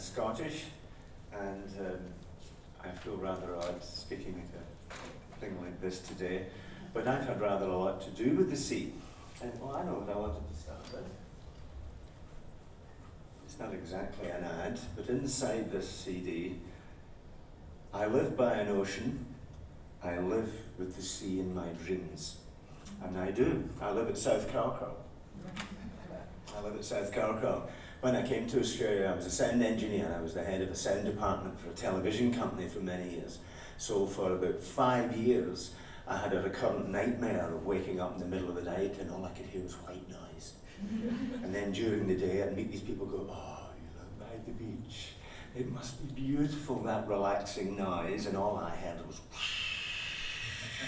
Scottish, and I feel rather odd speaking at a thing like this today, but I've had rather a lot to do with the sea. And well, I know what I wanted to start with. It's not exactly an ad, but inside this CD, I live by an ocean, I live with the sea in my dreams. And I do. I live at South Carcow. I live at South Carcow. When I came to Australia, I was a sound engineer. I was the head of a sound department for a television company for many years. So for about 5 years, I had a recurrent nightmare of waking up in the middle of the night and all I could hear was white noise. And then during the day, I'd meet these people go, oh, you live by the beach. It must be beautiful, that relaxing noise. And all I heard was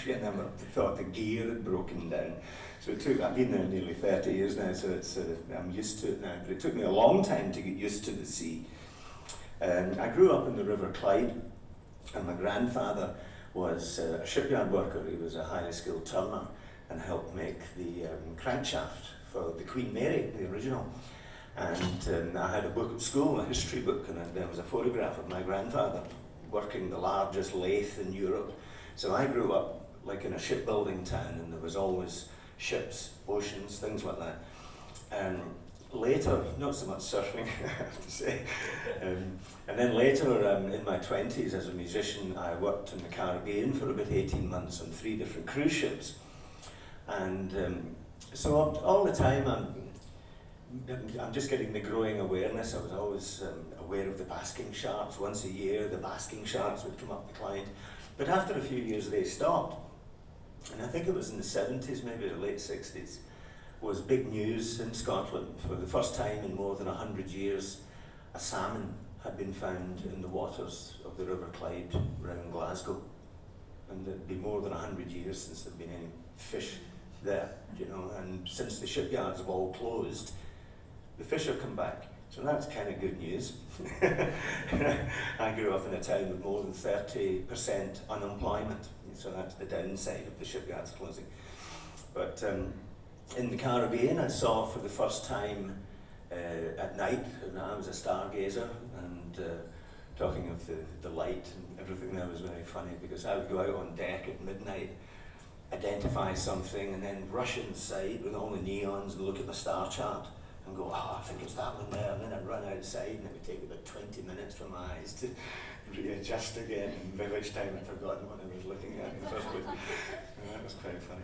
and I thought the gear had broken down. So it took, I've been there nearly 30 years now, so it's, I'm used to it now, but it took me a long time to get used to the sea. I grew up in the River Clyde, and my grandfather was a shipyard worker. He was a highly skilled turner and helped make the crankshaft for the Queen Mary, the original. And I had a book at school, a history book, and there was a photograph of my grandfather working the largest lathe in Europe. So I grew up like in a shipbuilding town, and there was always ships, oceans, things like that. And later, not so much surfing, I have to say. And then later, in my 20s as a musician, I worked in the Caribbean for about 18 months on 3 different cruise ships. And so all the time, I'm just getting the growing awareness. I was always aware of the basking sharks. Once a year, the basking sharks would come up the Clyde. But after a few years, they stopped. And I think it was in the 70s, maybe the late 60s, was big news in Scotland. For the first time in more than 100 years, a salmon had been found in the waters of the River Clyde around Glasgow. And it'd been more than 100 years since there'd been any fish there, you know, and since the shipyards have all closed, the fish have come back. So that's kind of good news. I grew up in a town with more than 30% unemployment, so that's the downside of the shipyards closing. But in the Caribbean, I saw for the first time at night, and I was a stargazer, and talking of the light and everything there was very funny, because I would go out on deck at midnight, identify something, and then rush inside with all the neons and look at the star chart and go, oh, I think it's that one there, and then I'd run outside and it would take about 20 minutes for my eyes to readjust again, and by which time I'd forgotten what I was looking at in the first place. That was quite funny.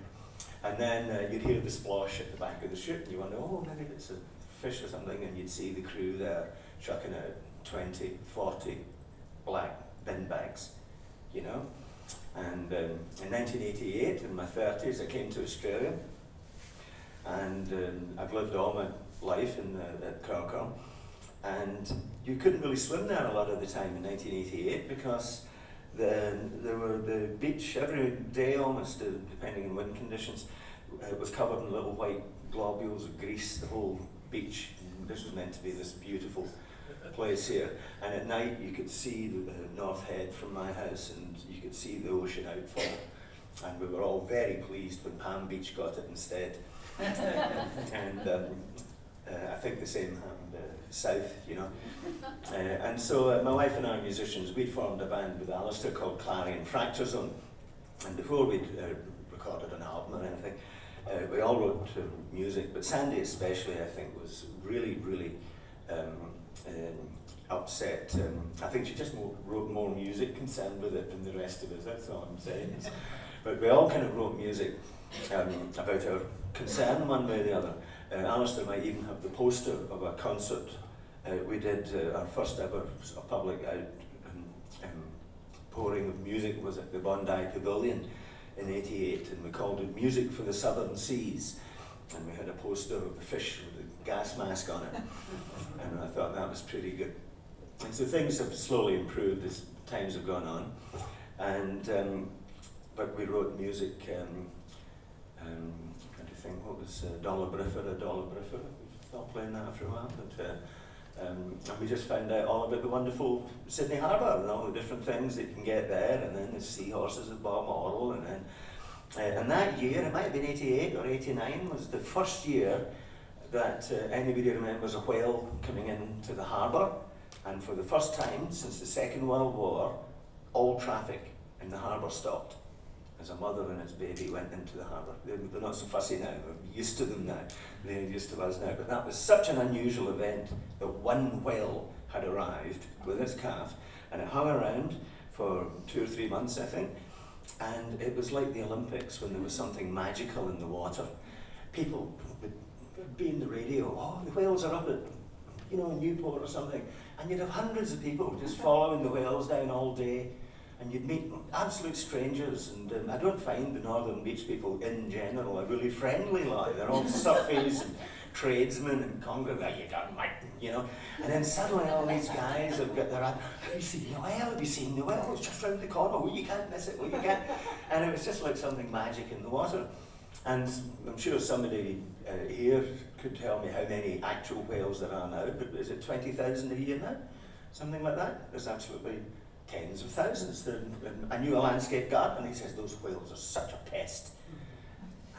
And then you'd hear the splosh at the back of the ship, and you wonder, oh, maybe it's a fish or something, and you'd see the crew there chucking out 20, 40 black bin bags, you know. And in 1988, in my 30s, I came to Australia, and I've lived all my life at Carcow, and you couldn't really swim there a lot of the time in 1988 because there were the beach every day almost, depending on wind conditions. It was covered in little white globules of grease, the whole beach. And this was meant to be this beautiful place here, and at night you could see the North Head from my house, and you could see the ocean outfall, and we were all very pleased when Palm Beach got it instead. And I think the same happened south, you know. And so my wife and I are musicians. We'd formed a band with Alister called Clarion Fracture Zone, and before we'd recorded an album or anything, we all wrote music, but Sandy especially, I think, was really, really upset. I think she just wrote more music concerned with it than the rest of us, that's all I'm saying. But we all kind of wrote music about our concern one way or the other. Alister might even have the poster of a concert. We did our first ever public pouring of music was at the Bondi Pavilion in '88, and we called it Music for the Southern Seas. And we had a poster of a fish with a gas mask on it. And I thought that was pretty good. And so things have slowly improved as times have gone on. And but we wrote music, trying to think, what was Dolabrifera. We stopped playing that after a while. But, and we just found out all about the wonderful Sydney Harbour and all the different things that you can get there, and then the seahorses at Balmoral, and then and that year, it might have been 88 or 89, was the first year that anybody remembers a whale coming into the harbour. And for the first time since the Second World War, all traffic in the harbour stopped as a mother and its baby went into the harbour. They're not so fussy now, we're used to them now, they're used to us now. But that was such an unusual event that one whale had arrived with its calf, and it hung around for 2 or 3 months, I think, and it was like the Olympics when there was something magical in the water. People would be in the radio, oh, the whales are up at, you know, Newport or something, and you'd have hundreds of people just following the whales down all day, and you'd meet absolute strangers. And I don't find the Northern Beach people in general are really friendly, like they're all surfies and tradesmen and congregants, you got Mike, you know. And then suddenly all these guys have got their, have you seen the whale? Have you seen the whale? It's just round the corner. Oh, you can't miss it. Oh, you can't. And it was just like something magic in the water. And I'm sure somebody here could tell me how many actual whales there are now, but is it 20,000 a year now? Something like that? There's absolutely tens of thousands. I knew a landscape gardener, and he says those whales are such a pest.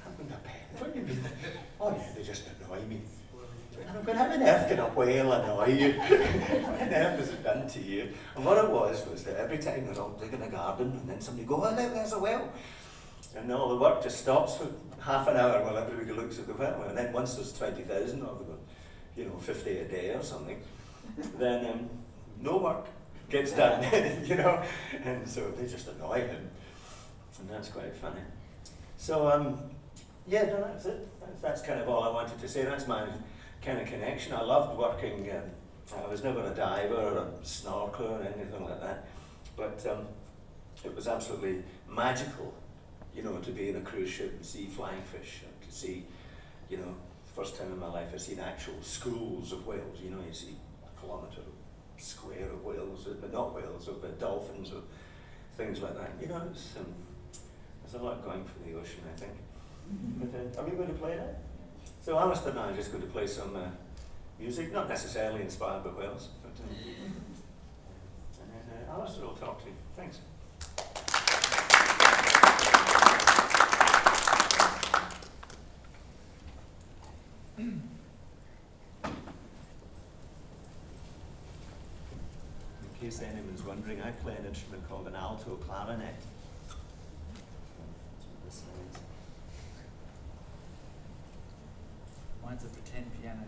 I'm going, a pest? What do you mean? Oh yeah, they just annoy me. And I'm going, how on earth can a whale annoy you? What on earth has it done to you? And what it was that every time they're all digging a garden, and then somebody go, oh look, there's a whale. And all the work just stops for half an hour while everybody looks at the whale. And then once there's 20,000 of them, you know, 50 a day or something, then no work gets done, you know. And so they just annoy him. And that's quite funny. So, yeah, no, that's it. That's kind of all I wanted to say. That's my kind of connection. I loved working. I was never a diver or a snorkeler or anything like that. But it was absolutely magical, you know, to be in a cruise ship and see flying fish, and to see, you know, the first time in my life I've seen actual schools of whales. You know, you see a kilometre square of whales, but not whales, of dolphins or things like that. You know, it's, there's a lot going for the ocean, I think. But are we going to play now? So Alistair and I are just going to play some music, not necessarily inspired by whales, but and then Alistair will talk to you. Thanks. In case anyone's wondering, I play an instrument called an alto clarinet. Mine's a pretend piano.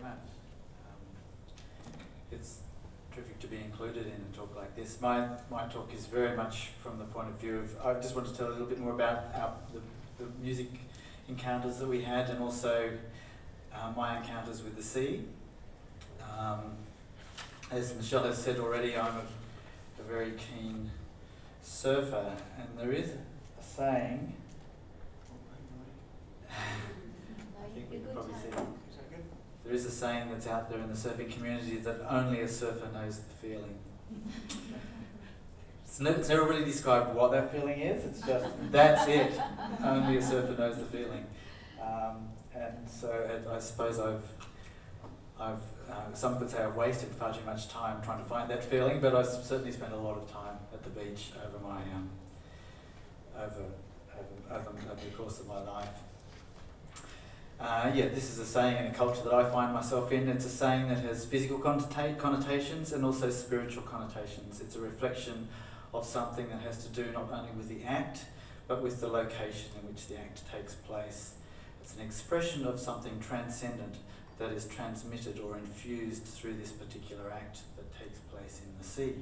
much. It's terrific to be included in a talk like this. My talk is very much from the point of view of, I just want to tell a little bit more about the music encounters that we had, and also my encounters with the sea. As Michelle has said already, I'm a very keen surfer, and there is a saying, I think we can probably see it. There is a saying that's out there in the surfing community that only a surfer knows the feeling. It's never really described what that feeling is, it's just, that's it. Only a surfer knows the feeling. And so I suppose I've some would say I've wasted far too much time trying to find that feeling, but I've certainly spent a lot of time at the beach over my over the course of my life. Yeah, this is a saying in a culture that I find myself in. It's a saying that has physical connotations and also spiritual connotations. It's a reflection of something that has to do not only with the act, but with the location in which the act takes place. It's an expression of something transcendent that is transmitted or infused through this particular act that takes place in the sea.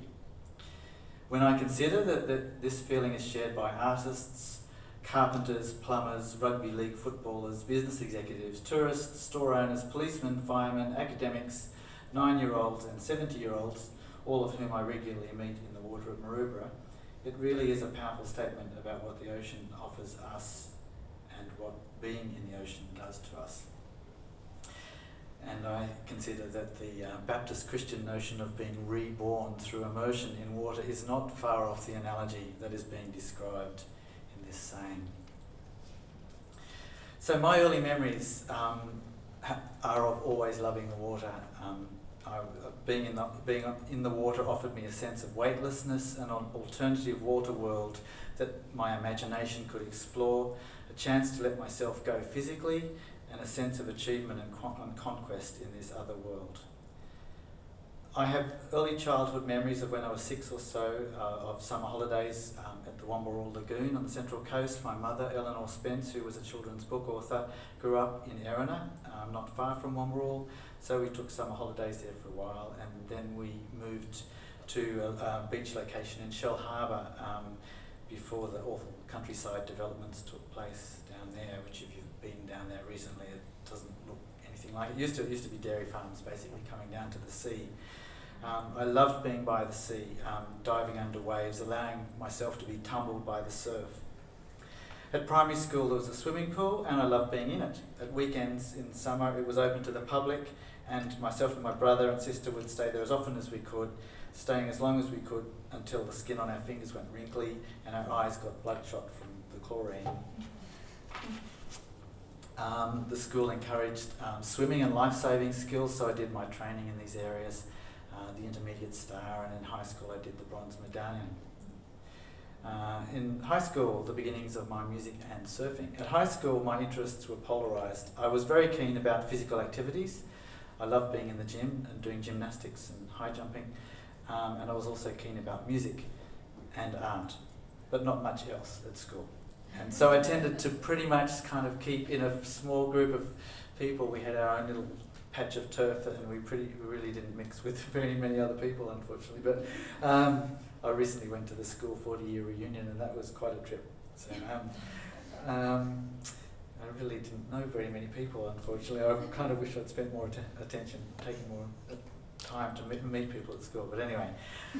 When I consider that this feeling is shared by artists, carpenters, plumbers, rugby league footballers, business executives, tourists, store owners, policemen, firemen, academics, 9-year-olds and 70-year-olds, all of whom I regularly meet in the water of Maroubra, it really is a powerful statement about what the ocean offers us and what being in the ocean does to us. And I consider that the Baptist Christian notion of being reborn through immersion in water is not far off the analogy that is being described in this saying. So my early memories are of always loving the water. Being in the water offered me a sense of weightlessness, an alternative water world that my imagination could explore, a chance to let myself go physically, and a sense of achievement and conquest in this other world. I have early childhood memories of when I was 6 or so, of summer holidays at the Wamberal Lagoon on the Central Coast. My mother, Eleanor Spence, who was a children's book author, grew up in Erina, not far from Wamberal, so we took summer holidays there for a while, and then we moved to a beach location in Shell Harbour before the awful countryside developments took place down there, which if you've been down there recently, it doesn't look anything like it. It used to be dairy farms basically coming down to the sea. I loved being by the sea, diving under waves, allowing myself to be tumbled by the surf. At primary school there was a swimming pool and I loved being in it. At weekends in summer it was open to the public, and myself and my brother and sister would stay there as often as we could, staying as long as we could until the skin on our fingers went wrinkly and our eyes got bloodshot from the chlorine. The school encouraged swimming and life-saving skills, so I did my training in these areas, the intermediate star, and in high school I did the bronze medallion. In high school, the beginnings of my music and surfing. At high school, my interests were polarised. I was very keen about physical activities. I loved being in the gym and doing gymnastics and high jumping, and I was also keen about music and art, but not much else at school. And so I tended to pretty much kind of keep in a small group of people. We had our own little patch of turf, and we really didn't mix with very many other people, unfortunately. But I recently went to the school 40-year reunion, and that was quite a trip. So I really didn't know very many people, unfortunately. I kind of wish I'd spent more attention, taken more time to meet people at school. But anyway,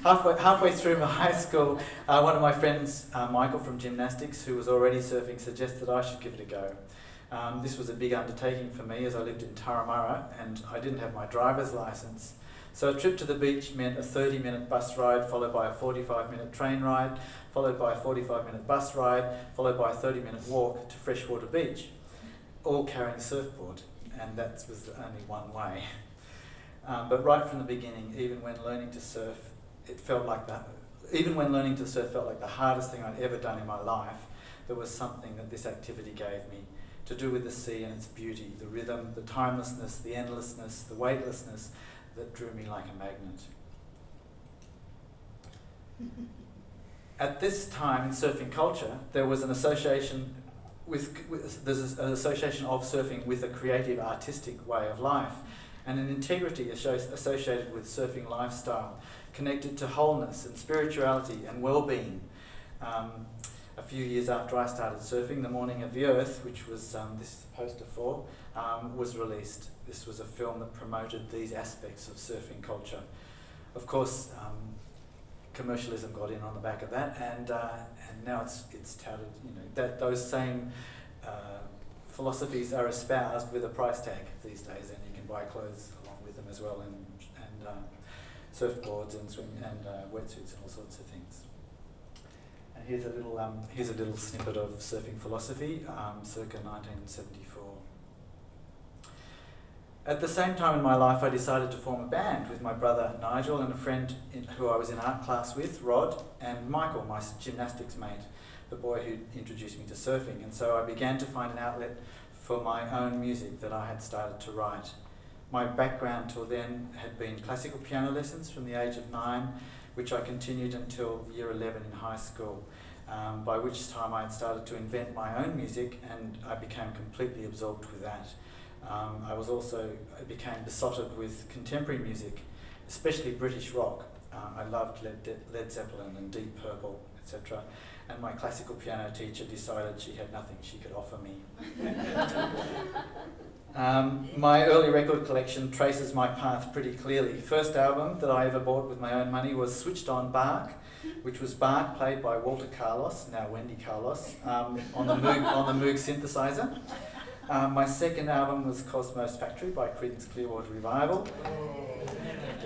halfway through my high school, one of my friends, Michael from gymnastics, who was already surfing, suggested I should give it a go. This was a big undertaking for me, as I lived in Turramurra and I didn't have my driver's licence. So a trip to the beach meant a 30-minute bus ride, followed by a 45-minute train ride, followed by a 45-minute bus ride, followed by a 30-minute walk to Freshwater Beach, all carrying a surfboard, and that was only one way. But right from the beginning, even when learning to surf felt like the hardest thing I'd ever done in my life, there was something that this activity gave me to do with the sea and its beauty, the rhythm, the timelessness, the endlessness, the weightlessness that drew me like a magnet. At this time in surfing culture, there was an association there's an association of surfing with a creative, artistic way of life. and an integrity associated with surfing lifestyle, connected to wholeness and spirituality and well-being. A few years after I started surfing, The Morning of the Earth, which was this is the poster for, was released. This was a film that promoted these aspects of surfing culture. Of course, commercialism got in on the back of that, and now it's touted, that those same philosophies are espoused with a price tag these days, and you can buy clothes along with them as well, and surfboards and swim and wetsuits and all sorts of things. And here's a little snippet of surfing philosophy, circa 1974. At the same time in my life, I decided to form a band with my brother Nigel and a friend who I was in art class with, Rod, and Michael, my gymnastics mate, the boy who introduced me to surfing. And so I began to find an outlet for my own music that I had started to write. My background till then had been classical piano lessons from the age of 9, which I continued until year 11 in high school, by which time I had started to invent my own music, and I became completely absorbed with that. I became besotted with contemporary music, especially British rock. I loved Led Zeppelin and Deep Purple, etc. And my classical piano teacher decided she had nothing she could offer me. My early record collection traces my path pretty clearly. First album that I ever bought with my own money was Switched On Bach, which was Bach played by Walter Carlos, now Wendy Carlos, on the Moog synthesizer. My second album was Cosmos Factory by Creedence Clearwater Revival.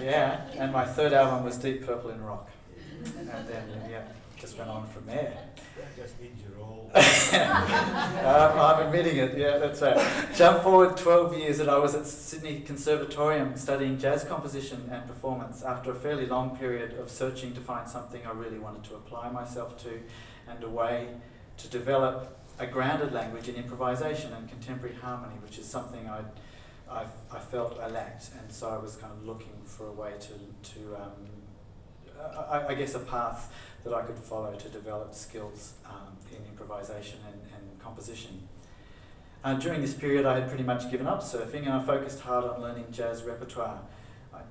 Yeah, and my third album was Deep Purple in Rock. And then, just went on from there. That just means you're old. I'm admitting it, yeah, that's right. Jump forward 12 years and I was at Sydney Conservatorium studying jazz composition and performance after a fairly long period of searching to find something I really wanted to apply myself to and a way to develop a grounded language in improvisation and contemporary harmony, which is something I felt I lacked, and so I was kind of looking for a way I guess a path that I could follow to develop skills in improvisation and composition. During this period I had pretty much given up surfing and I focused hard on learning jazz repertoire,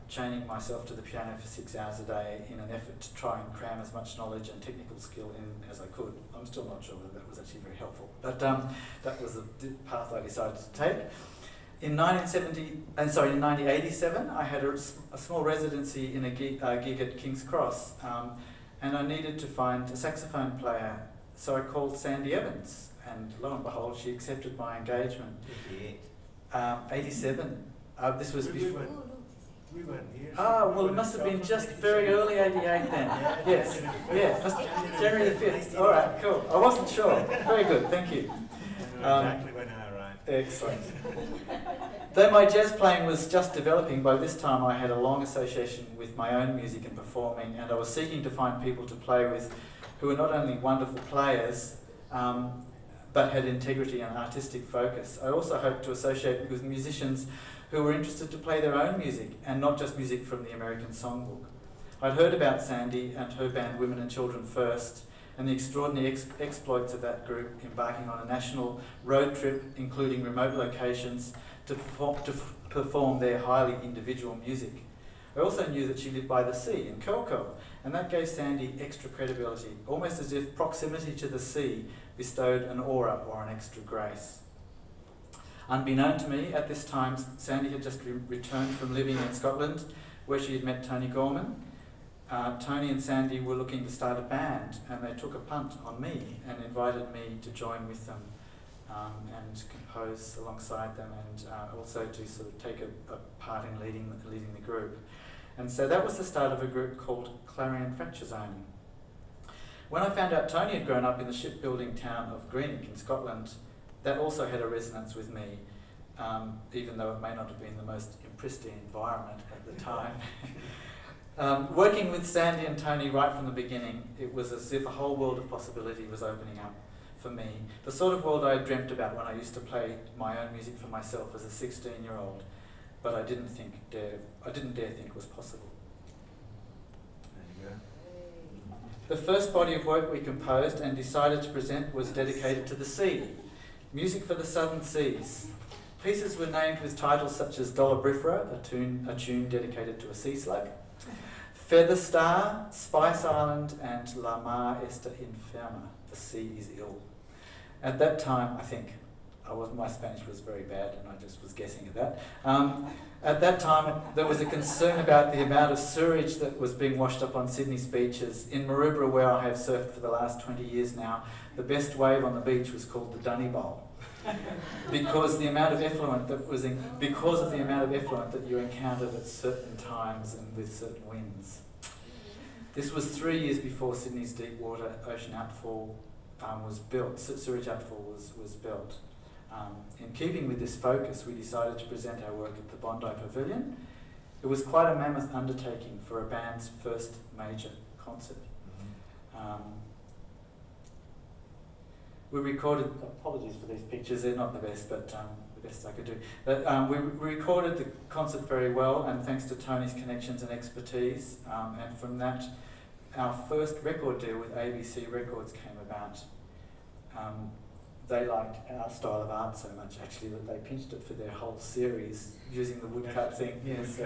chaining myself to the piano for 6 hours a day in an effort to try and cram as much knowledge and technical skill in as I could. I'm still not sure whether that was actually very helpful, but that was the path I decided to take. In 1987, I had a small residency in a gig at King's Cross, and I needed to find a saxophone player, so I called Sandy Evans, and lo and behold, she accepted my engagement. 87. This was before. We weren't here. Well, it must have been just very early 88 then. Yes, January the 5th. All right, cool. I wasn't sure. Very good, thank you. Exactly when I arrived. Excellent. Though my jazz playing was just developing, by this time I had a long association with my own music and performing, and I was seeking to find people to play with who were not only wonderful players, but had integrity and artistic focus. I also hoped to associate with musicians who were interested to play their own music, and not just music from the American songbook. I'd heard about Sandy and her band Women and Children First, and the extraordinary exploits of that group, embarking on a national road trip, including remote locations, to perform their highly individual music. I also knew that she lived by the sea in Coco, and that gave Sandy extra credibility, almost as if proximity to the sea bestowed an aura or an extra grace. Unbeknown to me, at this time, Sandy had just returned from living in Scotland, where she had met Tony Gorman. Tony and Sandy were looking to start a band, and they took a punt on me and invited me to join with them and compose alongside them, and also to sort of take a part in leading the group. And so that was the start of a group called Clarion Fracture Zone. When I found out Tony had grown up in the shipbuilding town of Greenock in Scotland, that also had a resonance with me, even though it may not have been the most pristine environment at the time. Working with Sandy and Tony right from the beginning, it was as if a whole world of possibility was opening up for me. The sort of world I dreamt about when I used to play my own music for myself as a 16-year-old, but I didn't dare think was possible. There you go. The first body of work we composed and decided to present was dedicated to the sea. Music for the Southern Seas. Pieces were named with titles such as Dolabrifera, a tune dedicated to a sea slug, Feather Star, Spice Island, and La Mar Esta Enferma, the sea is ill. At that time, I think, my Spanish was very bad and I just was guessing at that. At that time, there was a concern about the amount of sewage that was being washed up on Sydney's beaches. In Maroubra, where I have surfed for the last 20 years now, the best wave on the beach was called the Dunny Bowl. Because of the amount of effluent that you encountered at certain times and with certain winds. This was 3 years before Sydney's deep water ocean outfall was built, sewage outfall was built. In keeping with this focus, we decided to present our work at the Bondi Pavilion. It was quite a mammoth undertaking for a band's first major concert. We recorded, apologies for these pictures, they're not the best, but the best I could do. But, we recorded the concert very well, and thanks to Tony's connections and expertise, and from that, our first record deal with ABC Records came about. They liked our style of art so much, actually, that they pinched it for their whole series using the woodcut thing. Yes.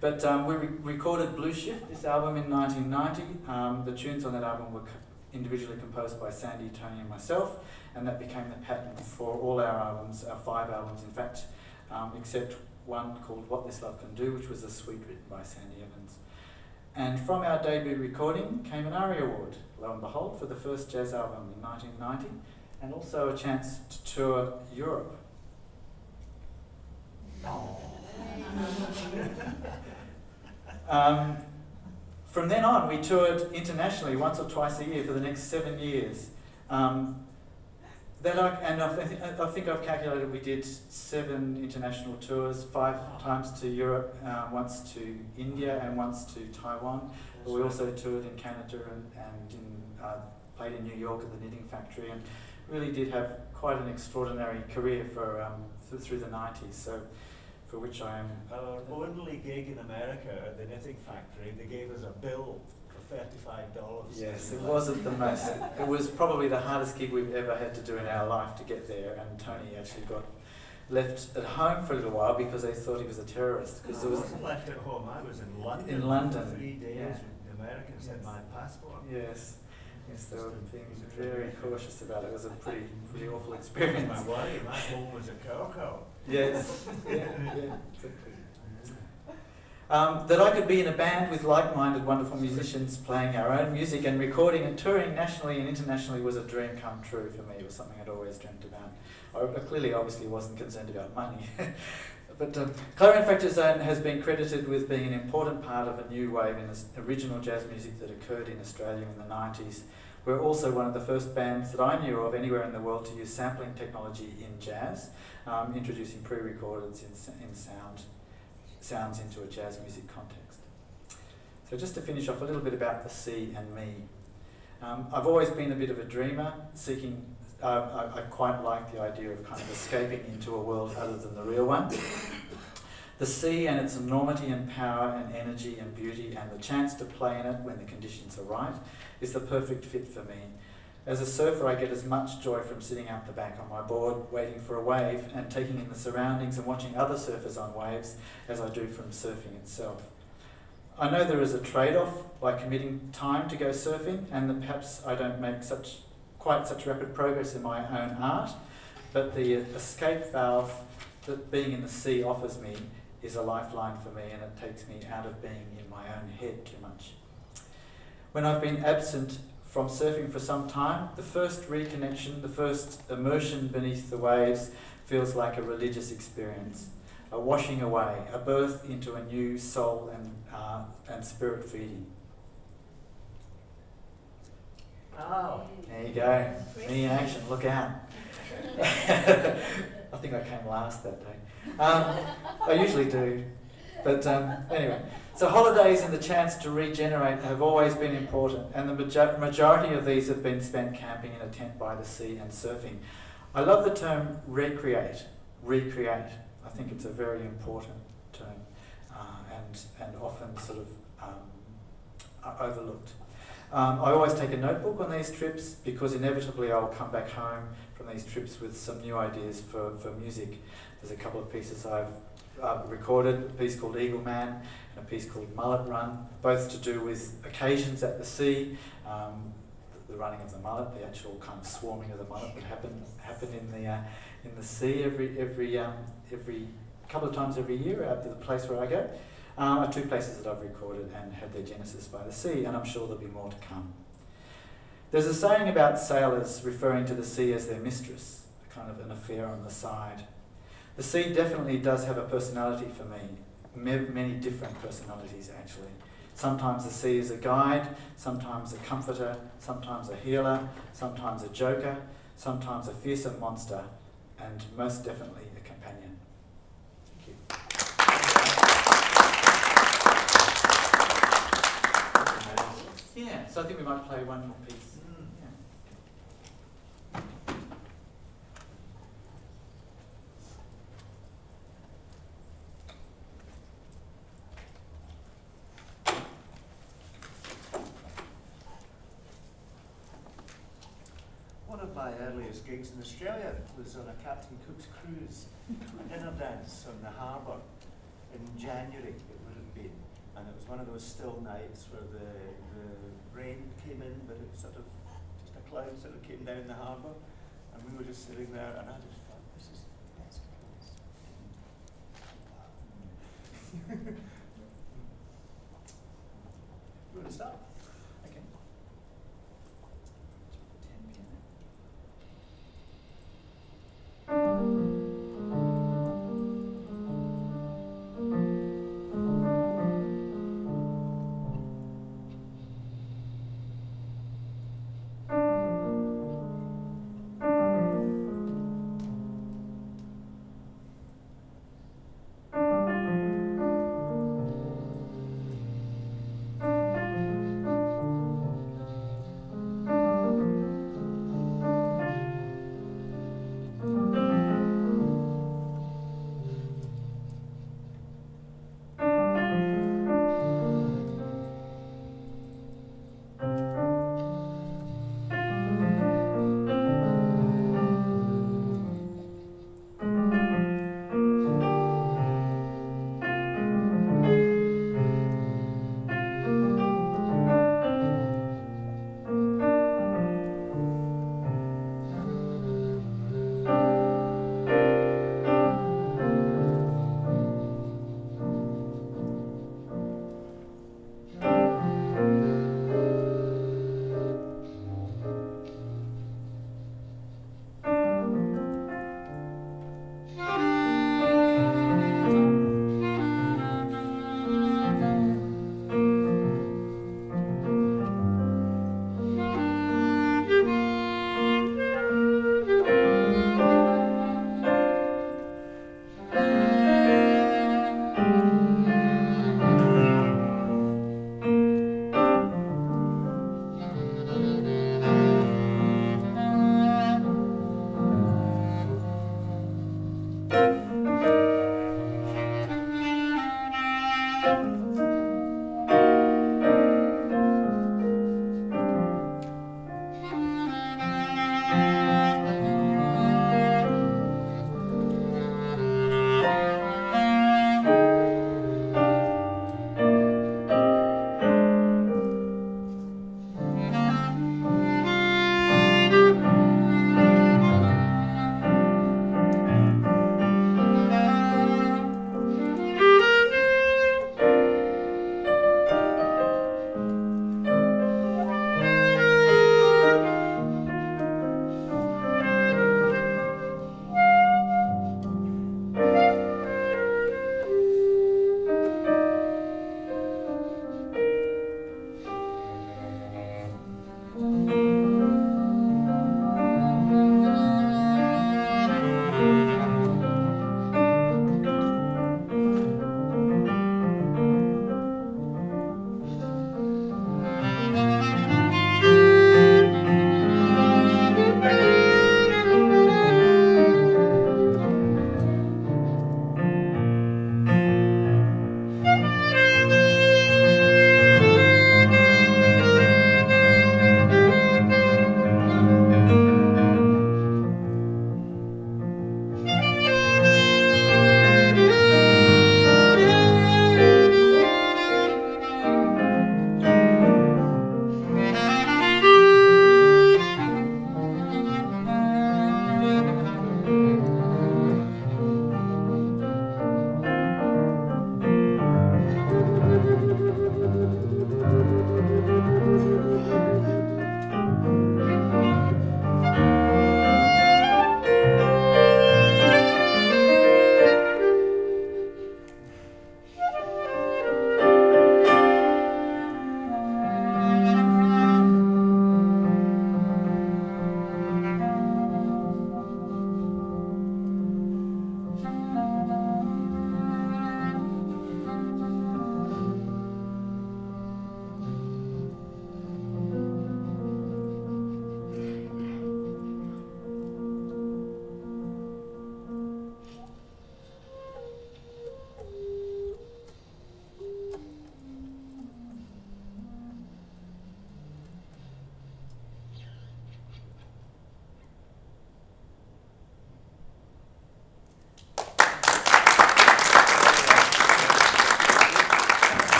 But we recorded Blue Shift, this album, in 1990. The tunes on that album were individually composed by Sandy, Tony and myself, and that became the pattern for all our albums, our 5 albums in fact, except one called What This Love Can Do, which was a suite written by Sandy Evans. And from our debut recording came an ARIA Award, lo and behold, for the first jazz album in 1990, and also a chance to tour Europe. From then on, we toured internationally once or twice a year for the next 7 years. I think I've calculated we did 7 international tours, 5 times to Europe, once to India and once to Taiwan. But we also toured in Canada and played in New York at the Knitting Factory, and really did have quite an extraordinary career for through the 90s. So, for which I am. Our only gig in America at the Knitting Factory, they gave us a bill for $35. Yes, it wasn't the most. It was probably the hardest gig we've ever had to do in our life to get there. And Tony actually got left at home for a little while because they thought he was a terrorist. Because I wasn't left at home. I was in London. In London. For 3 days. Yeah. The Americans had my passport. Yes. Yes, they were being very cautious about it. It was a pretty awful experience. My worry, my home was a cow. Yes. Yeah. That I could be in a band with like-minded wonderful musicians playing our own music and recording and touring nationally and internationally was a dream come true for me. It was something I'd always dreamt about. I clearly, obviously, wasn't concerned about money. But Clarion Fracture Zone has been credited with being an important part of a new wave in original jazz music that occurred in Australia in the 90s. We're also one of the first bands that I knew of anywhere in the world to use sampling technology in jazz, introducing pre-recordeds in sounds into a jazz music context. So just to finish off a little bit about the sea and me. I've always been a bit of a dreamer, seeking, I quite like the idea of kind of escaping into a world other than the real one. The sea and its enormity and power and energy and beauty and the chance to play in it when the conditions are right is the perfect fit for me. As a surfer, I get as much joy from sitting out the back on my board, waiting for a wave and taking in the surroundings and watching other surfers on waves as I do from surfing itself. I know there is a trade-off by committing time to go surfing and that perhaps I don't make quite such rapid progress in my own art, but the escape valve that being in the sea offers me is a lifeline for me, and it takes me out of being in my own head too much. When I've been absent from surfing for some time, the first reconnection, the first immersion beneath the waves feels like a religious experience, a washing away, a birth into a new soul and spirit feeding. Oh. There you go. Me in action, look out. I think I came last that day. I usually do. But anyway, so holidays and the chance to regenerate have always been important, and the majority of these have been spent camping in a tent by the sea and surfing. I love the term recreate. I think it's a very important term and often sort of overlooked. I always take a notebook on these trips because inevitably I'll come back home from these trips with some new ideas for music. There's a couple of pieces I've recorded, a piece called Eagle Man and a piece called Mullet Run, both to do with occasions at the sea, the running of the mullet, the actual kind of swarming of the mullet that happen in the sea every couple of times every year out to the place where I go. Are two places that I've recorded and had their genesis by the sea, and I'm sure there'll be more to come. There's a saying about sailors referring to the sea as their mistress, kind of an affair on the side. The sea definitely does have a personality for me, many different personalities actually. Sometimes the sea is a guide, sometimes a comforter, sometimes a healer, sometimes a joker, sometimes a fearsome monster, and most definitely a companion. Thank you. Yeah, so I think we might play one more piece. One of my earliest gigs in Australia was on a Captain Cook's cruise, a dinner dance on the harbour in January, it would have been. And it was one of those still nights where the rain came in, but it sort of, just a cloud sort of came down the harbour. And we were just sitting there, and I just thought, this is the best place.